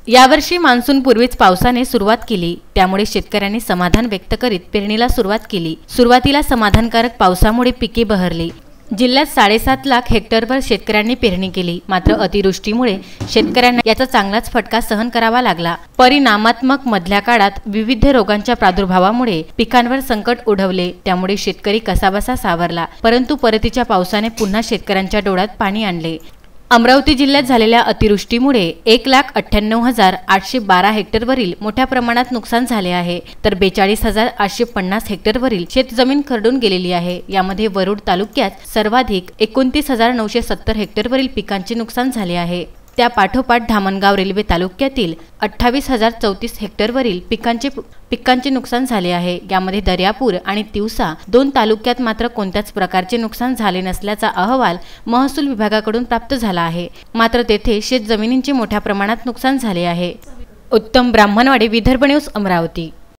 यावर्षी मान्सून पूर्वीच पावसाने सुरुवात केली, त्यामुळे शेतकऱ्यांनी समाधान व्यक्त करीत पेरणीला सुरुवात केली। सुरुवातीला समाधानकारक पावसामुळे पिके बहरली। जिल्ह्यात 7.5 लाख हेक्टरवर शेतकऱ्यांनी पेरणी केली, मात्र अतिवृष्टीमुळे शेतकऱ्यांना याचा चांगलाच फटका सहन करावा लागला। परिणामात्मक मधल्या काळात विविध रोगांच्या प्रादुर्भावामुळे पिकांवर संकट ओढवले, त्यामुळे शेतकरी कसाबसा सावरला, परंतु परतीच्या पावसाने पुन्हा शेतकऱ्यांच्या डोळ्यात पाणी आणले। अमरावती जिल्ह्यात झालेल्या अतिवृष्टीमुळे 1,98,812 हेक्टरवरील मोठ्या प्रमाणात नुकसान झाले आहे, तर 42,850 हेक्टरवरील शेतजमीन खरडून गेलेली आहे। यामध्ये वरुड तालुक्यात सर्वाधिक 29,970 हेक्टरवरील पिकांचे नुकसान झाले आहे। त्या पाठोपाठ धामणगाव रेल्वे तालुक्यातील 28,034 हेक्टरवरील पिकांचे नुकसान झाले आहे। यामध्ये दर्यापूर आणि तिवसा 2 तालुक्यात मात्र कोणत्याच प्रकारचे नुकसान झाले नसल्याचा अहवाल महसूल विभागाकडून प्राप्त झाला आहे, मात्र तेथे शेतजमिनींचे मोठ्या प्रमाणात नुकसान झाले आहे। उत्तम ब्राह्मणवाडे, विदर्भ न्यूज, अमरावती।